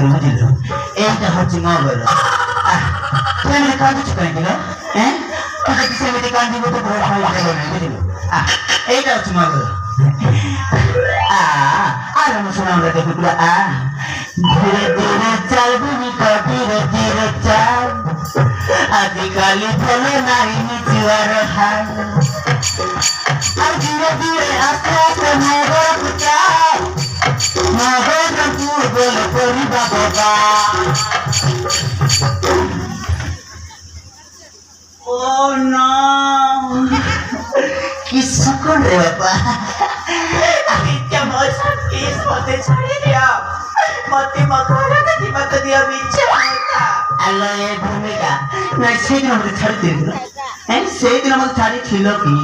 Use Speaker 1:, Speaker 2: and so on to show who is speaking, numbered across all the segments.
Speaker 1: করে বুঝিল এইটা হচ্ছে মগর তুই আমাকে কাঁদিস কেন কিনা হ্যাঁ তোকে কি সেমিতে কান্দিব তো বুঝিল এইটা হচ্ছে মগর আর আমার শোনা আমরা দেখো ধীরে ধীরে চাল ভূমিকা ধীরে ধীরে চাল আজকালি বলে নাই নিচুয়ার হাল আর ধীরে ধীরে আস্তে আস্তে মগর চাল মগর পুর বলে করি বাবা ও না কি সকল রে বাবা
Speaker 2: क्या मौसम प्लीज मते छोड़ी दिया मते मकोरा का दिमाग दिया बीच होता
Speaker 1: अल्लाह ये भूमिका ना सेदिन मते छाड़ी दिल हैं सेदिन मते छाड़ी छिलो की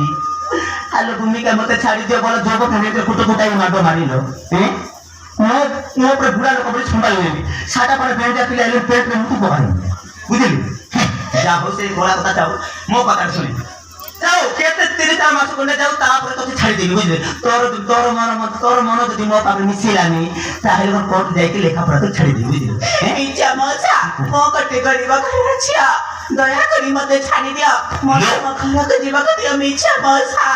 Speaker 1: अल्लाह भूमिका मते छाड़ी दियो बोलो जोबो खाने के कुटो कुटाई मारदो मारिलो हैं मो पर बुढ़ा लोग बड़ी संभाल लेबी साटा पर बेंच जा पिले पेट में मुंह बहाई बुझली जा हो से गोला कथा जाओ मो कथा सुनी जाओ केते तेरे ता मासु कोने जाओ तापर तो छाड़ी देबी बुझले तोर मन जदि मो पापर मिसिलानी ताहेले कोन कोर्ट जाई के लेखा पढ़ा तो छाड़ी देबी बुझले
Speaker 2: इच्छा मौसा मो कटे गरीब घर छिया दया करी मते छाड़ी दिया मते मखरा के दिमाग दिया मिच्छा मौसा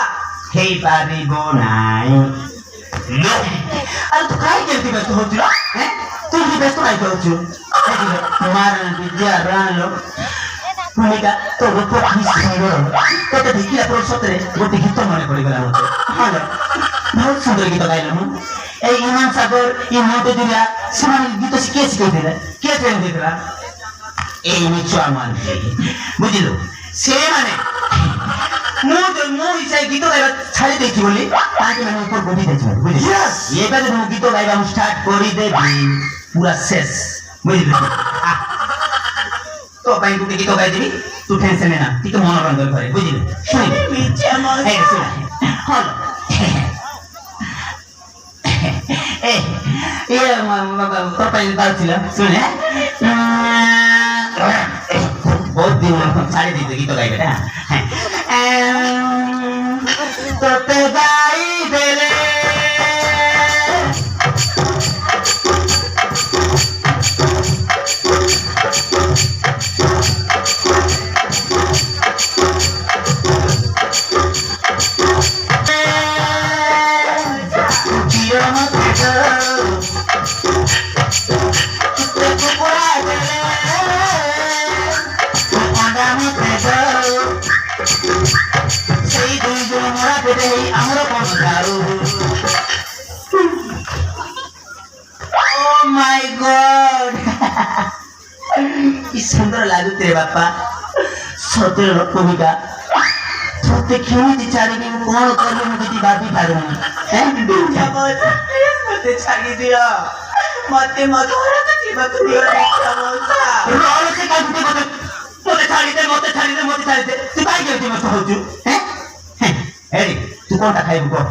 Speaker 1: हे पारिबो नाई नो अरे तू काय केलती व्यस्त होती रे हैं तू ही व्यस्त काय करछु मारन विद्या राणलो भूमिका तो रूप हिस्सेरो तो देखिला पर सतरे गोटे गीत मने पड़ी गला मते हां बहुत सुंदर गीत गाइला मु ए इमान सागर ई मोटे दिला समान गीत के देला के ट्रेन देला ए मिचुआ मान बुझिलो से माने मु इसे गीत गाइबा छाड़ी देछि बोली ताकि मैं ऊपर गोदी देछि बुझिलो यस ये बारे मु गीत गाइबा हम स्टार्ट करी देबी पूरा शेष बुझिलो तो भाई तू गीत गाइ देबी तू टेंशन लेना ठीक मनोरंजन करे बुझिलो सुन
Speaker 2: मिच्छा मौसा
Speaker 1: ए सुन हां ए ये तो भाई बात छिला सुन बहुत दिन छाड़ी दी गीत गाइ बेटा तो ते गाई देले सुंदर लागू तेरे बापा सतेर भूमिका सत्य क्यों चारी कि कौन कर मुझे बाबी पारू हैं
Speaker 2: क्या मौसा प्लीज मते छाड़ी दिया मते मकोरा का दिमाग दिया मिच्छा मौसा
Speaker 1: रोल से का मते छाड़ी दे तू काई गेलती मत होजु हैं हेरी तू कोनटा खाइबू को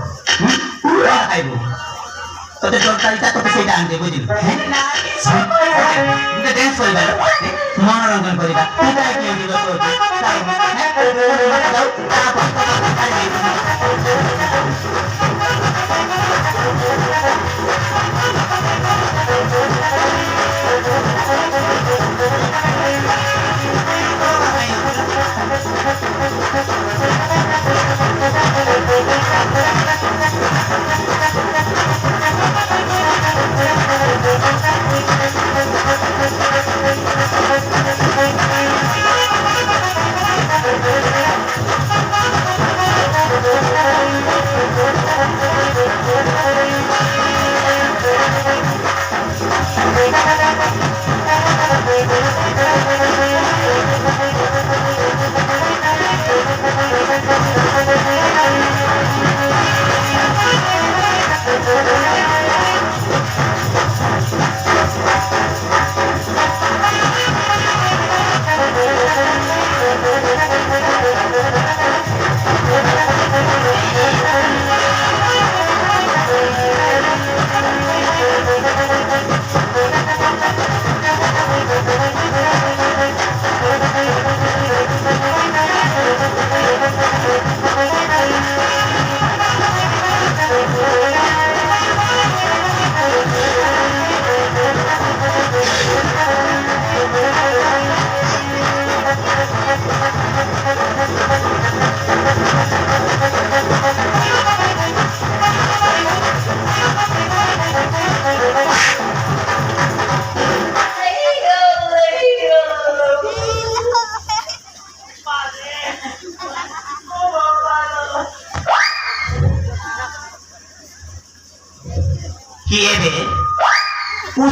Speaker 1: कोनटा खाइबू तोते जोरताईटा तोते सेटा आनते बुझिल हैं मुझे डांस करबा मनोरंजन करिबा तू काई गेलती तो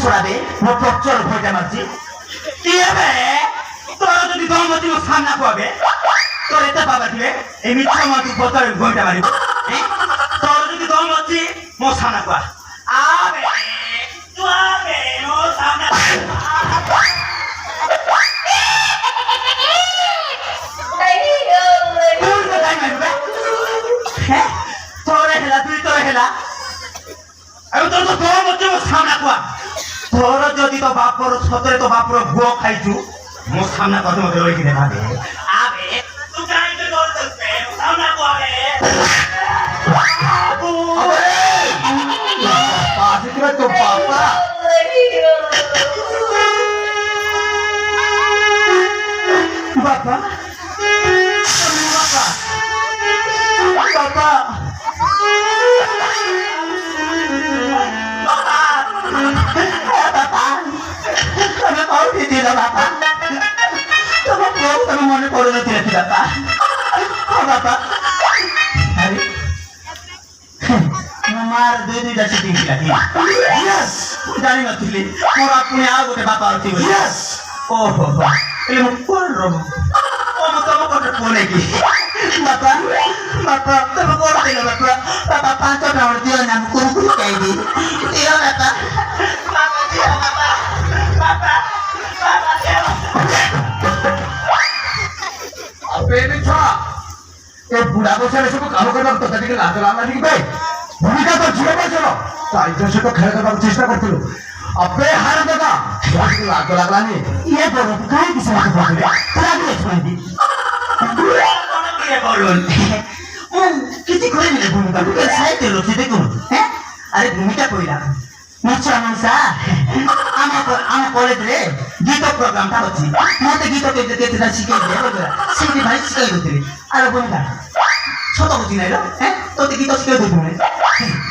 Speaker 1: ছড়াবে ମୋ ପ୍ରଚୁର ଭୟଟା ମାରୁଛି
Speaker 2: কি হবে তোর যদি দম অতি মো সামনা পাবে তোর এতে বাবা দিবে এই মিথ্যা মা তুই বতর গইটা মারিব তোর যদি দম অতি মো সামনা পা আবে তুই আবে মো সামনা তোরে হেলা তুই তোরে হেলা আমি তোর তো দম অতি মো সামনা পা তোর যদি তো বাপর সতরে তো বাপর গুয়া খাইছু মো সামনা কথা মতে রইকি দেখা দে আবে তুই কাই তো তোর তো সামনা কো আবে
Speaker 1: পাশে কি তো বাবা বাবা বাবা তুমি কোথায় ছিল বাবা তোমার বউ তুমি মনে পড়ে নছিল বাবা ও বাবা আরে আমার দুইটা সিটি ছিল ইয়েস জানি নଥିଲି ମୋର ପୁଣି ଆଉ ଗୋଟେ ବାପା ଅଛି ବୋଲି ଇয়েস ଓହୋ ହେଲେ ମୁଁ କୋଣ ରବ ଓ ମୁଁ ତମ କୋଟେ ପୁଅ ନେଇକି ବାପା ବାପା ତମେ କୋଣ ଦିନ ବାପା ବାପା 5 ଟଙ୍କା ଦିଅ ନା ମୁଁ କୁରୁକୁରି ଖାଇବି ଦିଅ ବାପା ବାପା ଦିଅ ବାପା ବାପା ବାପା ଦିଅ
Speaker 3: अबे बिछा ये बुढ़ा को चले सब काम करबा तो कदी के लाज लाला नहीं बे भूमिका तो जीव पर चलो ताई जैसे तो खेल करबा चेष्टा करथिलु अबे हार दादा लाज लागला नहीं
Speaker 1: ये बोलो काय की समझ पड़े लागले छोड़ी
Speaker 2: কোন কি বলুন
Speaker 1: ମୁଁ କିଛି କହିବିନି ଭୂମିକା ଟିକେ ସାଇଡ୍ ରଖି ଦେଖୁନ ହେ ଆରେ ଭୂମିକା କହିଲା ନିଶ୍ଚୟ ମଉସା ଆମ କଲେଜରେ ଗୀତ ପ୍ରୋଗ୍ରାମଟା ଅଛି ମତେ ଗୀତ କେତେଟା ଶିଖେଇ ଦିଏ ସେଇଠି ଭାଇ ଶିଖେଇ ଦଉଥିଲି ଆରେ ଭୂମିକା ଛୋଟ ବୁଝି ନାଇଁ ହେ ତୋତେ ଗୀତ ଶିଖେଇ ଦଉଥିଲି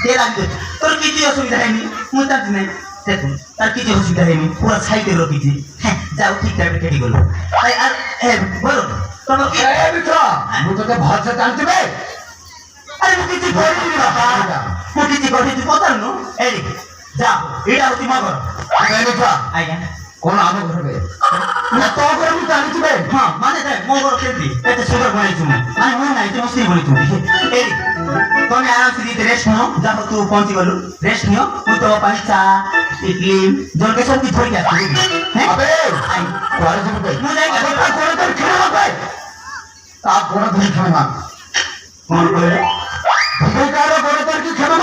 Speaker 1: ତେ ଲାଗି তোর କିଛି ଅସୁବିଧା ହେଇନି ମୁଁ ଜାଣିଛି ନାହିଁ দেখুন তার কিছু অসুবিধা হয়নি পুরো সাইডে রকিছি হ্যাঁ যাও ঠিক টাইমে কেটে গেল আর বলো তোমার
Speaker 3: ए बिछा मुझे तो बहुत से जानते बे
Speaker 1: আরে ମୁଁ କିଛି କରିନି ବାପା ମୁଁ କିଛି କରିନି ତୁ ପଚାରୁନୁ ଏଇ ଯା ଏଇଟା ହଉଛି ମୋ ଘର
Speaker 3: ए बिछा
Speaker 1: ଆଜ୍ଞା
Speaker 3: कौन आमे घर बे मैं तो घर में जानती बे
Speaker 1: ହଁ ମାନେ ଦେଖ ମୋ ଘର କେମିତି ଏତେ ସୁନ୍ଦର ବନେଇଛୁ ମୁଁ ମାନେ ମୁଁ ନାହିଁ ତୁ ସ୍ତ୍ରୀ ବନେଇଛୁ ଏଇ ତମେ ଆରାମସେ ଟିକେ ରେଷ୍ଟ ନିଅ ଯାହା ତୁ ପହଞ୍ଚି ଗଲୁ ରେଷ୍ଟ ନିଅ ମୁଁ ତୋ ପାଇଁ ଚା ଇଡଲି ଜଳଖିଆ ସବୁ କିଛି ଧରିକି ଆସିବି হ্যাঁ
Speaker 3: अबे
Speaker 1: ଆଇ
Speaker 3: कुआरे से बे
Speaker 1: ମୁଁ ଯାଇକି
Speaker 3: अबे का कोने तर खेला बे आप कोने तर खेला
Speaker 1: କଣ କହିଲେ
Speaker 3: भूमिका रो कोने तर की खेला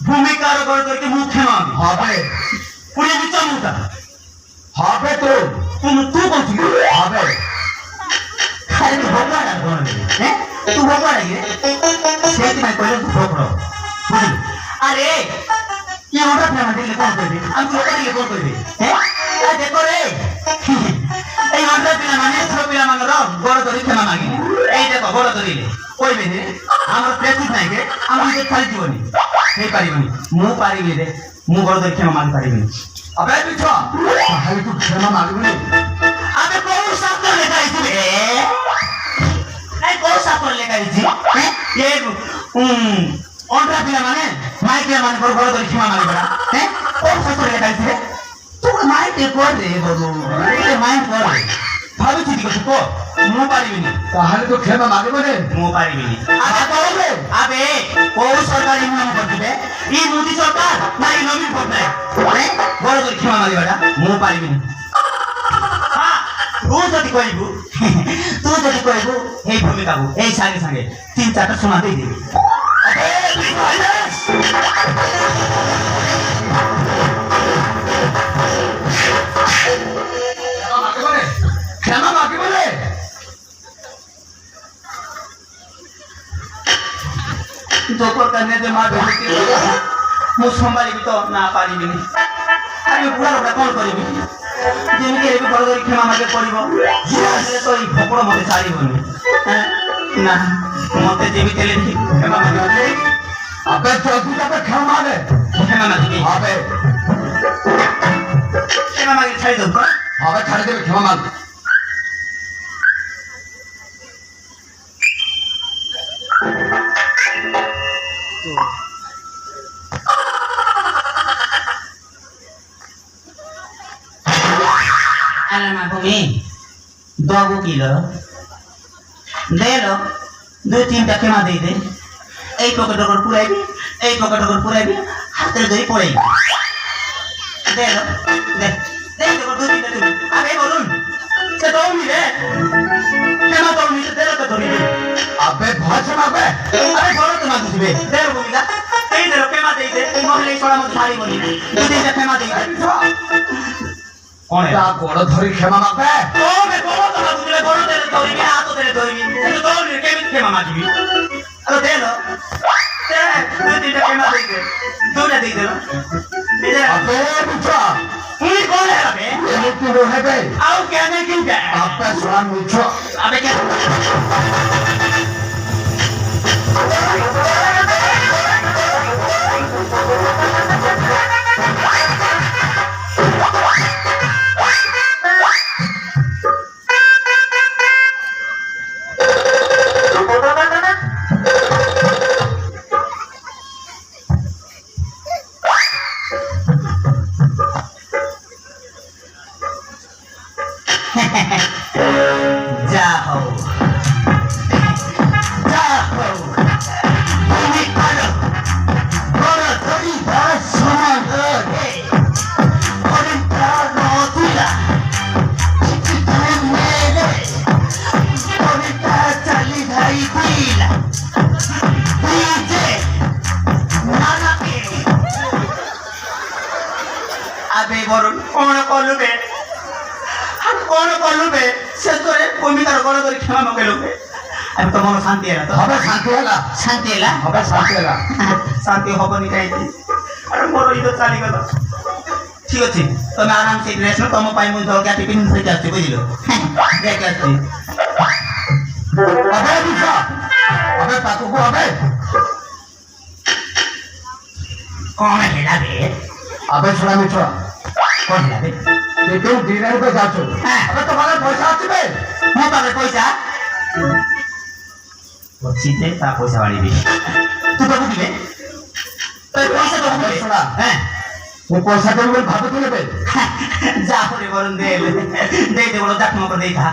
Speaker 1: ଭୂମିକାର ଗଡ଼ କରିକି ମୁଁ କ୍ଷମା
Speaker 3: हां बे
Speaker 1: ପୁଣି ବି ଚମୁତା
Speaker 3: हां बे
Speaker 1: ତୁ କହୁଛୁ
Speaker 3: हां बे
Speaker 1: ଆରେ ତୁ ଭଗବାନ କଣ ହେ ତୁ ଭଗବାନ ସେଇଥିପାଇଁ କହିଲେ ତୁ ଭଗବାନ ବୁଝିଲୁ ଆରେ ଇଏ ଗୋଟେ ପ୍ରେମ ଦେଲେ କଣ କହିବେ ଆମେ ଲୋକ ଦେଲେ କଣ କହିବେ ହେ ଆରେ ଦେଖ ରେ এই অন্ধ ପିଲାମାନେ ଛୋଟ ପିଲାମାନଙ୍କର ଗୋଡ଼ ଧରି କ୍ଷମା ମାଗିଲେ ଏଇ ଦେଖ ଗୋଡ଼ ଧରିଲେ କହିବେନି ଆମର ପ୍ରେକ୍ଟିସ୍ ନାହିଁ ଯେ ଆମ ନିଜେ ଚାଲିଯିବନି ହେଇପାରିବନି ମୁଁ ପାରିବି ରେ ମୁଁ ଗୋଡ଼ ଧରି କ୍ଷମା ମାଗି ପାରିବିନି
Speaker 3: अबे बिछा पहले तू खेला मालूम नहीं
Speaker 1: ଆମେ କୋଉ ଶାସ୍ତ୍ର ଲେଖା ହେଇଛି ରେ ନାଇଁ କୋଉ ଶାସ୍ତ୍ର ଲେଖା ହେଇଛି ଏ ଅଣ୍ଡା ପିଲାମାନେ ମାଇ ପିଲାମାନଙ୍କର ଗୋଡ଼ ଧରି କ୍ଷମା ମାଗିବା କୋଉ ଶାସ୍ତ୍ର ଲେଖା ହେଇଛି ରେ ତୁ ମାଇ ଟିକେ କର ରେ ବାବୁ ମାଇ କର ଭାବୁଛି ଟିକେ ତୁ କହ ମୁଁ ପାରିବିନି
Speaker 3: पहले तो खेला मालूम नहीं
Speaker 1: ମୁଁ ପାରିବିନି ଆବେ କୋଉ ସରକାର ନିୟମ କରିଥିବେ ଇ ମୋଦି ସରକାର ନା ଇ ନବୀନ ପଟ୍ଟନାୟକ ଗୋଡ଼ ଧରି କ୍ଷମା ମାଗିବାଟା ମୁଁ ପାରିବିନି ତୁ ଯଦି କହିବୁ ଏଇ ଭୂମିକାକୁ ଏଇ ସାଙ୍ଗେ ସାଙ୍ଗେ 3-4ଟା ସୁନା ଦେଇଦେବି
Speaker 3: खेला मालूम नहीं
Speaker 1: जोकर करने दे माँ बेटी ମୁଁ ସମ୍ଭାଳିବି ତ ନା ପାରିବିନି ଆରେ ବୁଢ଼ା ଲୋକ କଣ କରିବି ଯେମିତି ହେଲେ ବି ଘର ଧରି କ୍ଷମା ମାଗିବାକୁ ପଡ଼ିବ ହେଲେ ତ ଏଇ ଭୋକଳ ମତେ ଛାଡ଼ିବନି ନା ମତେ ଯେମିତି ହେଲେ ବି କ୍ଷମା ମାଗିବାକୁ
Speaker 3: अबे जल्दी जाके खेला मारे
Speaker 1: କ୍ଷମା ମାଗିବି
Speaker 3: अबे
Speaker 1: କ୍ଷମା ମାଗି ଛାଡ଼ିଦେବୁ ତ
Speaker 3: अबे छाड़ दे खेला मार
Speaker 1: আরে মা তুমি দবু কিলো দেলো দুই তিনটা ক্ষমা দিয়ে দে এই পকেট ওপর পুরাইবি এই পকেট ওপর পুরাইবি হাতের ধরে পড়াইবি দেলো দে দেই দেবো দুই তিনটা তুমি আরে বলুন সে দৌড়ি রে ক্ষমা দৌড়ি দেলো তো ধরিবি
Speaker 3: আবে ভাষা মারবে
Speaker 1: আরে বড় তোমার দিবে দেলো ভূমিকা এই দেলো ক্ষমা দিয়ে দে মহিলা এই সবার মধ্যে ছাড়ি বলি দুই তিনটা ক্ষমা দিয়ে দে
Speaker 3: তা বড় ধরি ক্ষমা মারবে
Speaker 1: ওরে বড় তোমার দিলে বড় দেলে ধরিবি হাত দেলে ধরিবি তো দৌড়ি কেমন ক্ষমা মাগিবি আরে দেলো দে দুই তিনটা ক্ষমা দিয়ে দে দুইটা দিয়ে দেলো দিয়ে
Speaker 3: আবে মিঠা
Speaker 1: তুই কোন হবে
Speaker 3: এমনি রহেবে
Speaker 1: আউ কেন কি বে
Speaker 3: আবে সোনা মিঠা
Speaker 1: আবে কে যা হও যা হও তুমি পারো বড় ধরি ভাস সমান হে অরিন্তা নতুলা তুমি মেলে অরিন্তা চালি ধাই দিলা দিতে নানাকে আবে বরণ কোন করবে কোন করবে শেষ করে ভূমিকার গড় ধরে ক্ষমা মকে লোকে আমি তো মনে শান্তি এলা তো
Speaker 3: হবে শান্তি এলা
Speaker 1: শান্তি এলা
Speaker 3: হবে শান্তি এলা
Speaker 1: শান্তি হবনি কাইতে আর মোর ইদ চালি গেল ঠিক আছে তুমি আরামসে ড্রেস নো তম পাই মুই তো ক্যাটি পিন থেকে আসছে বুঝিলো দেখ আসছে
Speaker 3: আবে মিঠা আবে পাকুকু হবে
Speaker 1: কোন হেলাবে
Speaker 3: আবে সোনা মিঠা
Speaker 1: কোন হেলাবে
Speaker 3: তুই দিনের উপরে যাচ্ছ
Speaker 1: হ্যাঁ।
Speaker 3: আবে তোমার পয়সা আসবে
Speaker 1: মো পাবে পয়সা বলছিতে তা পয়সা বাড়িবি তুই বাবু দিবে তুই পয়সা তো দিবে
Speaker 3: শোনা।
Speaker 1: হ্যাঁ
Speaker 3: তুই পয়সা দেবে বলে ভাবে তুলবে
Speaker 1: যা করে বলুন দে দে দে বলো দেখ মতো দেখা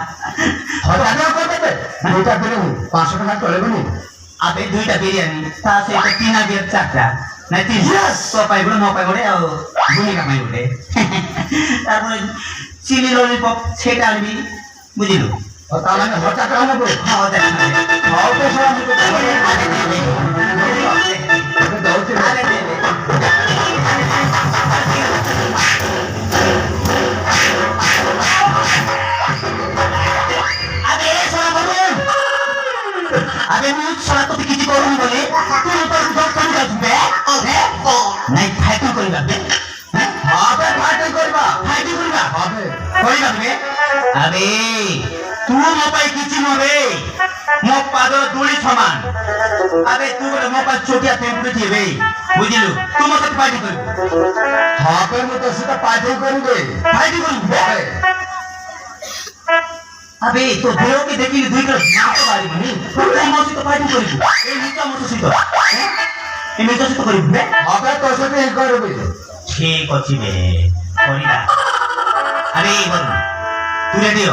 Speaker 3: হাজার করে দেবে দুইটা দিলে 500 টাকা চলেবে নি
Speaker 1: আবে দুইটা বিরিয়ানি তা সেটা তিন আগে চারটা না তিন তো পাইব ন পাইব রে ভূমিকা পাইব রে তারপরে চিলি ললিপপ সেটা আনবি বুঝিলু
Speaker 3: তাহলে আমি 1000 টাকা নেবো
Speaker 1: খাওয়া দেখ না
Speaker 3: খাও তো সোনা মিঠা
Speaker 1: আরে দে দে
Speaker 3: দৌড়তে
Speaker 1: আরে দে দে আবে সোনা বলুন আবে মুই সোনা তো কিছু করুন বলে তুই তো দশ টাকা যাবে নাই ফাইটিং করিবা বে
Speaker 3: হবে ফাইটিং করবা
Speaker 1: ফাইটিং করিবা
Speaker 3: হবে
Speaker 1: করিবা বে আবে তুই মোবাইল কিছু নবে মো পাদর দুলি সমান আবে তুই বলে মোবাইল চটিয়া টেম্পু দিবে বুঝিলু তুই মত ফাইটিং করিবি
Speaker 3: হবে মতো সেটা ফাইটিং করবে
Speaker 1: ফাইটিং করিবি
Speaker 3: হবে
Speaker 1: আবে তো দেহকে দেখিলি দুই করে মারতে পারিবি নি তুই মত তো ফাইটিং করিবি এই নিচা মত সিত এই নিচা সিত করিবি বে
Speaker 3: হবে তো সেটা করবে
Speaker 1: ঠিক আছে বে করিবা আরে বল তুই রেডিও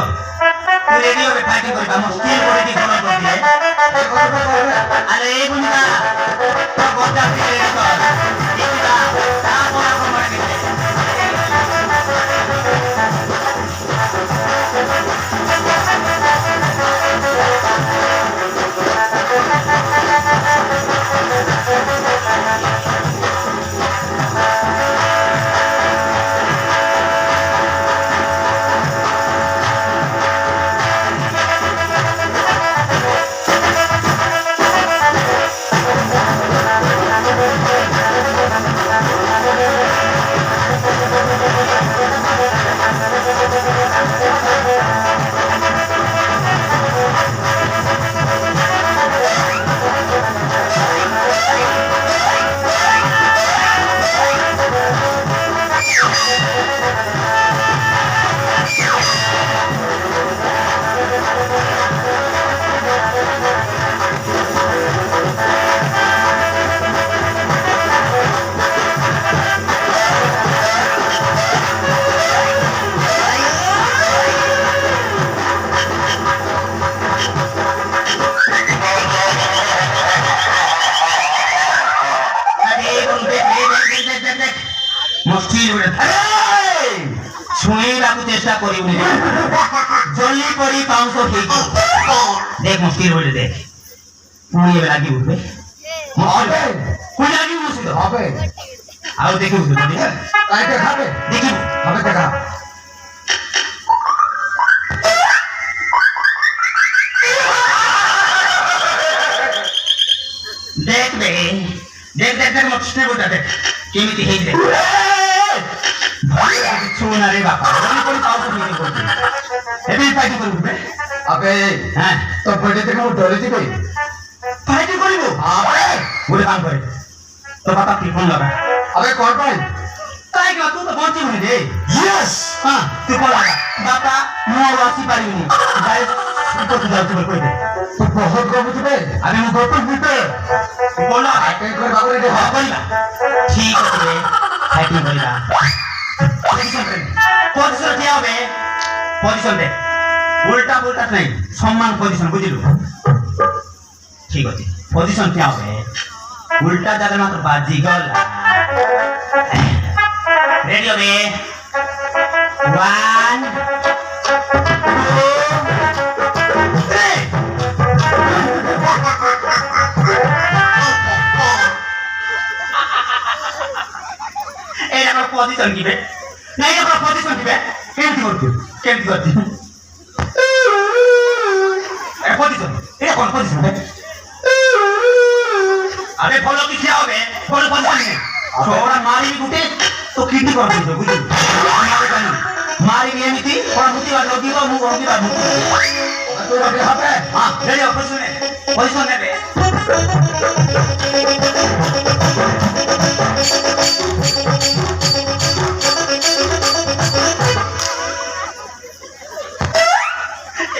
Speaker 1: রে ফাইটিং করিবা মো স্কিল করে দি গলা করে দিয়ে আরে এই বুনিকা তো গজা দিয়ে কর দিবা তা বলা করে মারে ଭାଙ୍ଗିବାକୁ ଚେଷ୍ଟା କରିବୁନି ଜଲ୍ଦି ପରି ପାଉଁଶ ହେଇକି ଦେଖ ମୁସ୍କିଲ ବୋଲି ଦେଖ ପୁଣି ଏବେ ଲାଗି ଉଠବେ
Speaker 3: হবে
Speaker 1: ପୁଣି ଲାଗି ମୁସ୍କିଲ
Speaker 3: হবে
Speaker 1: ଆଉ ଦେଖିବୁ ତୁ ଯଦି
Speaker 3: তাই দেখাবে
Speaker 1: ଦେଖିବୁ
Speaker 3: হবে দেখা
Speaker 1: দেখ বে দেখ দেখ দেখ মত স্টেবলটা দেখ কেমিতি ହେଇଛି দেখ ଶୁଣ ରେ ବାପା ଜଲ୍ଦି ପରି ପାଉଁଶ ହେଇକି କରୁଛି ଏବେ ପାଇଟି କରିବୁ ବେ
Speaker 3: আবে
Speaker 1: হ্যাঁ
Speaker 3: তো বডি দেখে ডরে দিবে
Speaker 1: পাইটি କରିବୁ
Speaker 3: আবে
Speaker 1: ଗୋଟେ କାମ କରେ ତୋ ବାପା টিফোন ଲଗା
Speaker 3: আবে কোন পাই
Speaker 1: କାହିଁକି ତୁ ତ ବଞ୍ଚିବୁନି ରେ
Speaker 3: ইয়েস
Speaker 1: ହଁ ତୁ କଣ ଲଗା ବାପା ମୁଁ ଆଉ ଆସିପାରିବିନି ଯାଇ ତୁ ଯାଉଛି ବୋଲି କହିଦେ
Speaker 3: তো বহুত গপ দিবে
Speaker 1: ଆରେ ମୁଁ ଗପ ଦିତେ ତୁ କଣ ଲଗା
Speaker 3: আগে করে বাবু রে
Speaker 1: ହଁ କରିବା ଠିକ ଅଛି ରେ ফাইটিং କରିବା পজিশন ଠିଆ হবে পজিশন দে উল্টা উল্টা নাই সম্মান পজিশন বুঝিলু ঠিক আছে পজিশন ঠিয়া হবে উল্টা যাদের মাত্র বাজি গলা রেডি হবে 1 2 3 এই আমার পজিশন কিবে নাই আমার পজিশন কিবে কেমতি করছি পজিশন এটা কোন পজিশন আরে ভালো কি ঠিয়া হবে কোন পজিশন নেই छोरा मारी गुटे तो किटी कर दे बुझी मारे कानी मारी एमिति और मुति वा नदी वा मु होगी बा मुति
Speaker 3: তো হবে হবে
Speaker 1: हां रेडी पोजीशन नेबे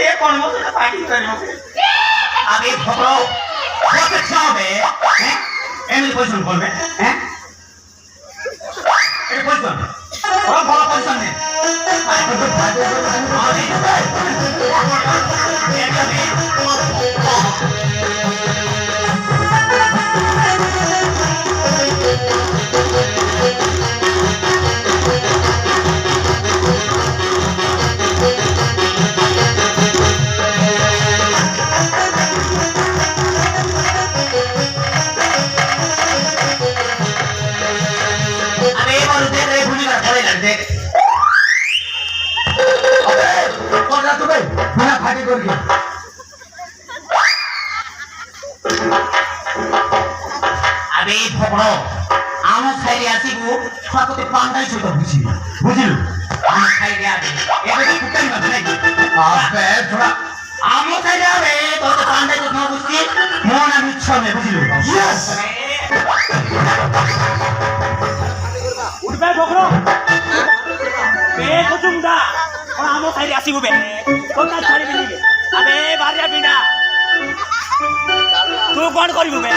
Speaker 1: ये कौन मो से पार्टी करियो अबे भगलो बहुत अच्छा है हैं एमिति पोजीशन बोलबे हैं এটা পজিশন ওরা ভালো পজিশন নে
Speaker 3: তো ফাটে
Speaker 1: अरे बार देख रे भूली कर खड़े लग देख
Speaker 3: আবে কোন না তুমি বিনা ফাটে করবি
Speaker 1: अबे भगड़ो आम खाइले आसीबु छुआकोते पांडाई सहित बुझिबि बुझिलु आम खाइले आबे एबे तो कुटाई न নাই
Speaker 3: আবে थोड़ा
Speaker 1: आम खाइले आबे तो पांडाई तो न बुझि মন আমি ছমে বুঝিলু
Speaker 3: यस
Speaker 4: উঠবে বকরো বে কুচুমদা কোন আমো খাইরে আসিবু বে কোনটা ছাড়িবি নি আবে বারিয়া বিনা তুই কোন করিবু বে